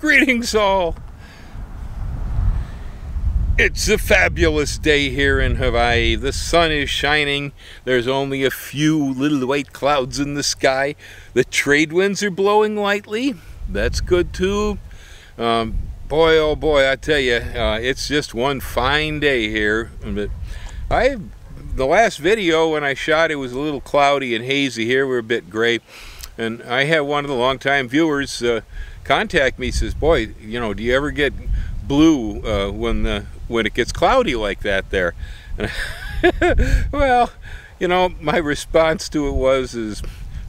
Greetings all. It's a fabulous day here in Hawaii. The sun is shining. There's only a few little white clouds in the sky. The trade winds are blowing lightly. That's good too. Boy, oh boy, I tell you, it's just one fine day here. But the last video when I shot, it was a little cloudy and hazy. Here we're a bit gray. And I had one of the longtime viewers contact me, says, boy, you know, do you ever get blue when it gets cloudy like that there? Well, you know, my response to it was,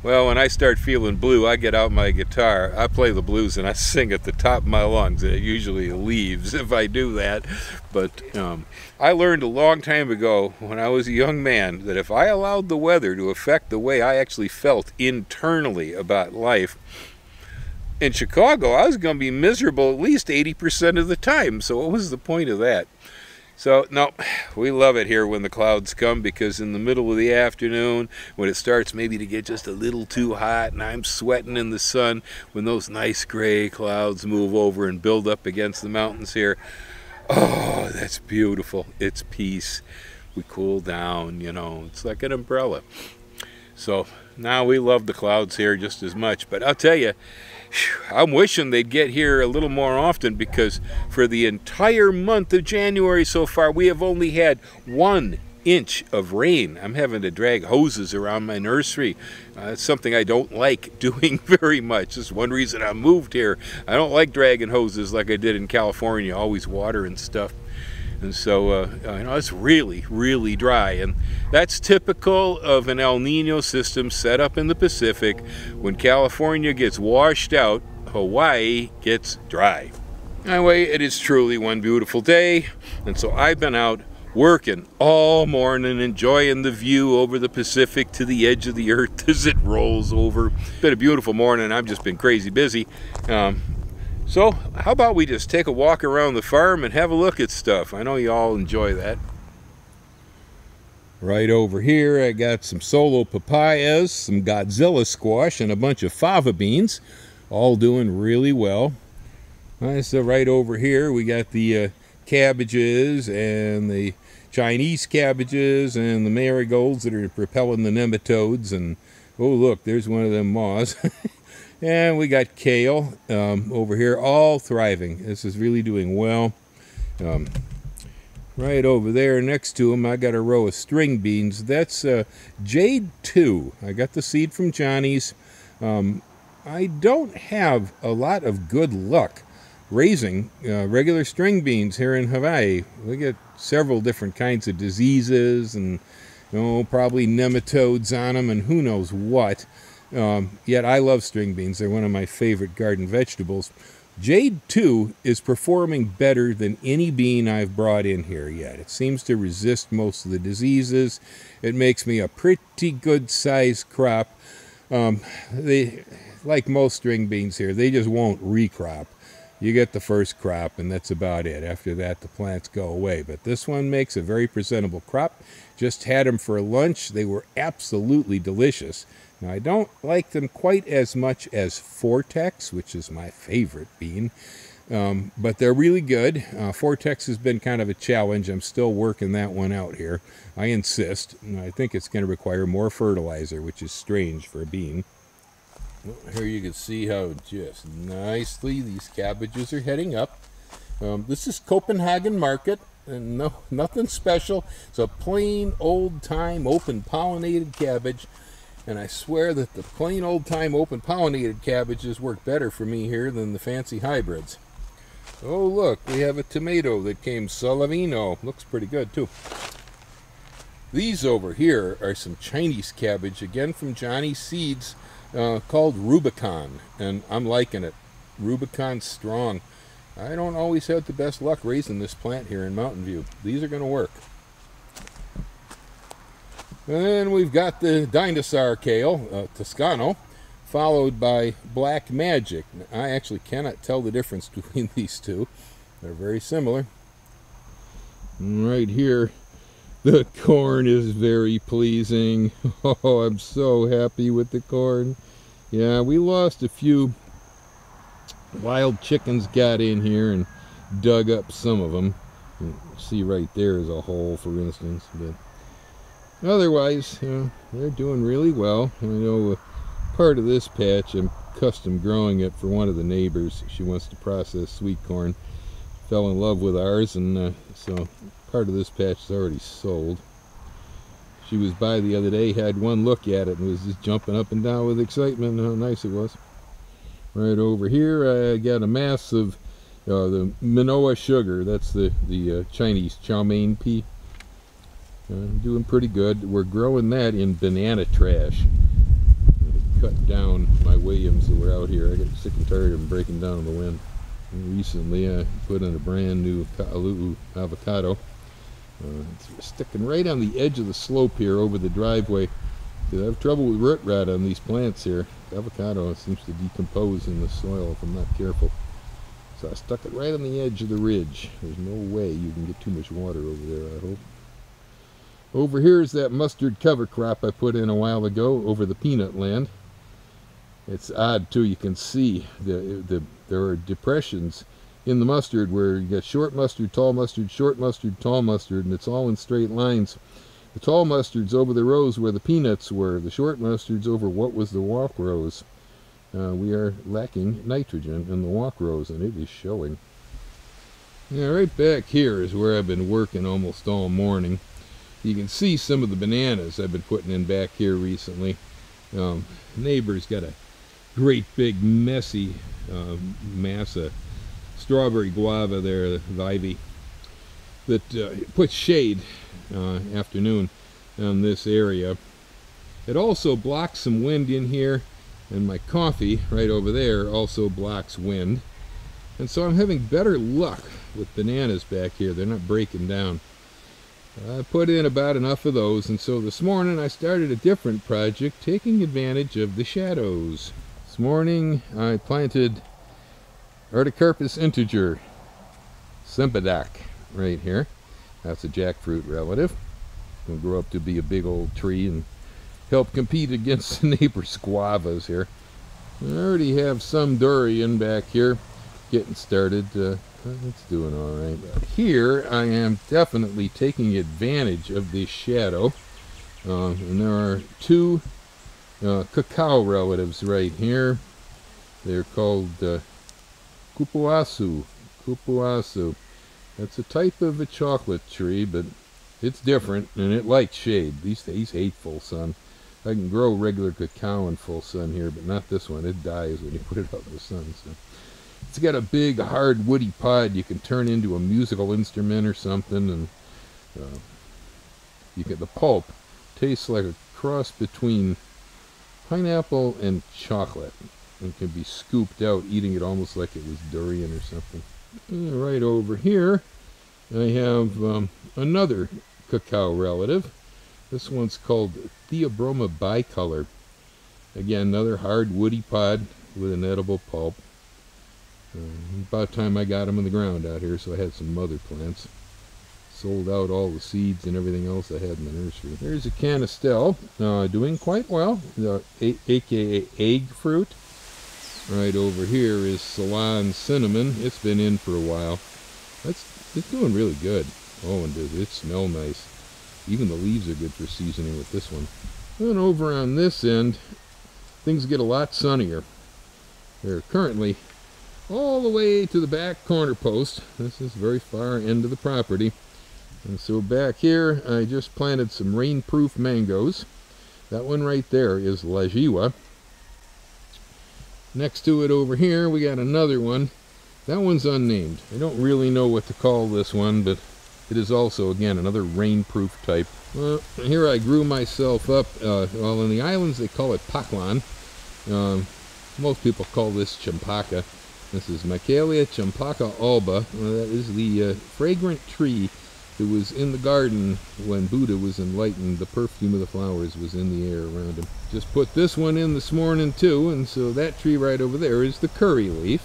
well, when I start feeling blue, I get out my guitar, I play the blues, and I sing at the top of my lungs. It usually leaves if I do that. But I learned a long time ago when I was a young man that if I allowed the weather to affect the way I actually felt internally about life, in Chicago, I was going to be miserable at least 80% of the time. So what was the point of that? So, no, we love it here when the clouds come, because in the middle of the afternoon, when it starts maybe to get just a little too hot and I'm sweating in the sun, when those nice gray clouds move over and build up against the mountains here, oh, that's beautiful. It's peace. We cool down, you know, it's like an umbrella. So now we love the clouds here just as much. But I'll tell you, I'm wishing they'd get here a little more often, because for the entire month of January so far, we have only had 1 inch of rain. I'm having to drag hoses around my nursery. It's something I don't like doing very much. That's one reason I moved here. I don't like dragging hoses like I did in California, always water and stuff. And so, you know, it's really, really dry. And that's typical of an El Nino system set up in the Pacific. When California gets washed out, Hawaii gets dry. Anyway, it is truly one beautiful day. And so I've been out working all morning, enjoying the view over the Pacific to the edge of the earth as it rolls over. It's been a beautiful morning. I've just been crazy busy. So how about we just take a walk around the farm and have a look at stuff? I know you all enjoy that. Right over here I got some solo papayas, some Godzilla squash, and a bunch of fava beans, all doing really well. So right over here we got the cabbages and the Chinese cabbages and the marigolds that are repelling the nematodes. And oh look, there's one of them moths. And we got kale over here, all thriving. This is really doing well. Right over there next to them, I got a row of string beans. That's Jade 2. I got the seed from Johnny's. I don't have a lot of good luck raising regular string beans here in Hawaii. We get several different kinds of diseases and, you know, probably nematodes on them and who knows what. Yet I love string beans. They're one of my favorite garden vegetables. Jade 2 is performing better than any bean I've brought in here yet. It seems to resist most of the diseases. It makes me a pretty good sized crop. Like most string beans here, they just won't recrop. You get the first crop and that's about it. After that, the plants go away. But this one makes a very presentable crop. Just had them for lunch. They were absolutely delicious. Now, I don't like them quite as much as Vortex, which is my favorite bean, but they're really good. Vortex has been kind of a challenge. I'm still working that one out here. I insist. I think it's going to require more fertilizer, which is strange for a bean. Well, here you can see how just nicely these cabbages are heading up. This is Copenhagen Market, and nothing special. It's a plain old-time open pollinated cabbage. And I swear that the plain old-time open-pollinated cabbages work better for me here than the fancy hybrids. Oh, look, we have a tomato that came Salavino. Looks pretty good, too. These over here are some Chinese cabbage, again from Johnny's Seeds, called Rubicon. And I'm liking it. Rubicon's strong. I don't always have the best luck raising this plant here in Mountain View. These are going to work. And then we've got the Dinosaur Kale, Toscano, followed by Black Magic. I actually cannot tell the difference between these two. They're very similar. And right here, the corn is very pleasing. Oh, I'm so happy with the corn. Yeah, we lost a few Wild chickens got in here and dug up some of them. You see right there is a hole, for instance. But otherwise, they're doing really well. I know part of this patch, I'm custom growing it for one of the neighbors. She wants to process sweet corn. Fell in love with ours, and so part of this patch is already sold. She was by the other day, had one look at it, and was just jumping up and down with excitement how nice it was. Right over here, I got a mass of the Minoa sugar. That's the Chinese chow mein pea. Doing pretty good. We're growing that in banana trash. I cut down my Williams that were out here. I got sick and tired of them breaking down in the wind. And recently, I put in a brand new Ka'alu'u avocado. It's sticking right on the edge of the slope here over the driveway. I have trouble with root rot on these plants here. Avocado seems to decompose in the soil if I'm not careful. So I stuck it right on the edge of the ridge. There's no way you can get too much water over there, I hope. Over here is that mustard cover crop I put in a while ago over the peanut land. It's odd too, you can see there are depressions in the mustard where you got short mustard, short mustard, tall mustard, and it's all in straight lines. The tall mustard's over the rows where the peanuts were. The short mustard's over what was the walk rows. We are lacking nitrogen in the walk rows, and it is showing. Yeah, right back here is where I've been working almost all morning. You can see some of the bananas I've been putting in back here recently. Neighbor's got a great big messy mass of strawberry guava there, the ivy, that puts shade afternoon on this area. It also blocks some wind in here, and my coffee right over there also blocks wind. And so I'm having better luck with bananas back here. They're not breaking down. I put in about enough of those, and so this morning I started a different project, taking advantage of the shadows. This morning I planted Artocarpus integer, Sempedak, right here. That's a jackfruit relative. It'll grow up to be a big old tree and help compete against the neighbor's guavas here. I already have some durian back here getting started. It's doing all right. Here I am definitely taking advantage of this shadow. And there are two cacao relatives right here. They're called Kupuasu. Kupuasu. That's a type of a chocolate tree, but it's different, and it likes shade. These hate full sun. I can grow regular cacao in full sun here, but not this one. It dies when you put it out in the sun. So it's got a big, hard, woody pod you can turn into a musical instrument or something, and you get the pulp. Tastes like a cross between pineapple and chocolate, and can be scooped out, eating it almost like it was durian or something. And right over here, I have another cacao relative. This one's called Theobroma bicolor. Again, another hard, woody pod with an edible pulp. About time I got them in the ground out here, so I had some mother plants. Sold out all the seeds and everything else I had in the nursery. There's a Canistel, doing quite well, aka egg fruit. Right over here is Ceylon cinnamon. It's been in for a while. It's doing really good. Oh, and does it smell nice. Even the leaves are good for seasoning with this one. And over on this end, things get a lot sunnier. They're currently all the way to the back corner post. This is very far end of the property. And so back here, I just planted some rainproof mangoes. That one right there is Lajiwa. Next to it over here, we got another one. That one's unnamed. I don't really know what to call this one, but it is also, again, another rainproof type. Well, here I grew myself up. Well, in the islands, they call it paklan. Most people call this champaka. This is Michaelia champaka alba. That is the fragrant tree that was in the garden when Buddha was enlightened. The perfume of the flowers was in the air around him. Just put this one in this morning too, and so that tree right over there is the curry leaf.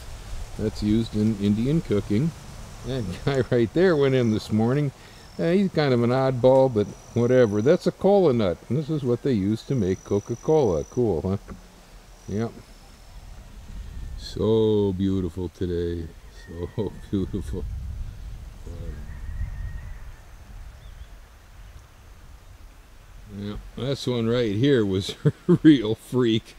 That's used in Indian cooking. That guy right there went in this morning. He's kind of an oddball, but whatever. That's a cola nut. And this is what they use to make Coca-Cola. Cool, huh? Yep. So beautiful today, so beautiful. Yeah, this one right here was a real freak.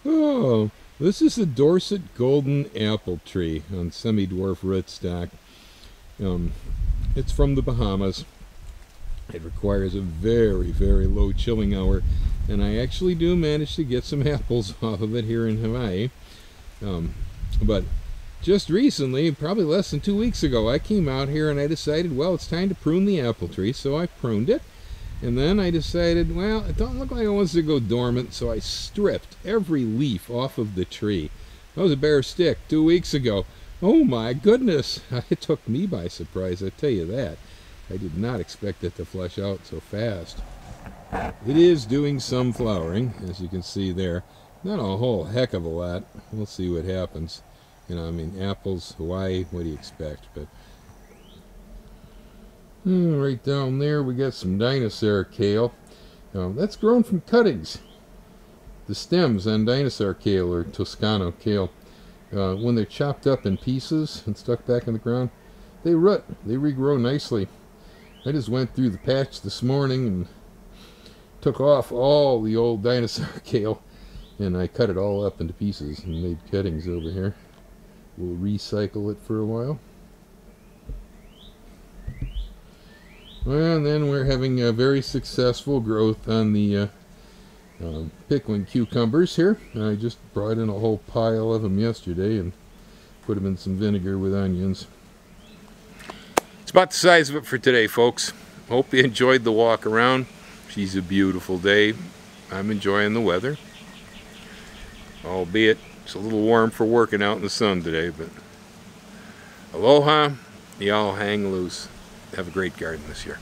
Oh, this is the Dorset Golden Apple Tree on semi-dwarf rootstock. It's from the Bahamas. It requires a very, very low chilling hour, and I actually do manage to get some apples off of it here in Hawaii. But just recently, probably less than 2 weeks ago, I came out here and I decided, well, it's time to prune the apple tree, so I pruned it. And then I decided, well, it don't look like it wants to go dormant, so I stripped every leaf off of the tree. That was a bare stick 2 weeks ago. Oh my goodness, it took me by surprise, I tell you that. I did not expect it to flush out so fast. It is doing some flowering, as you can see there. Not a whole heck of a lot. We'll see what happens. You know, I mean, apples, Hawaii, what do you expect? But right down there we got some Dinosaur kale. That's grown from cuttings. The stems on Dinosaur kale or Toscano kale, when they're chopped up in pieces and stuck back in the ground, they root. They regrow nicely. I just went through the patch this morning and took off all the old Dinosaur kale, and I cut it all up into pieces and made cuttings over here. We'll recycle it for a while. Well, and then we're having a very successful growth on the pickling cucumbers here. I just brought in a whole pile of them yesterday and put them in some vinegar with onions. It's about the size of it for today, folks. Hope you enjoyed the walk around. She's a beautiful day. I'm enjoying the weather. Albeit it's a little warm for working out in the sun today, but aloha, y'all hang loose. Have a great garden this year.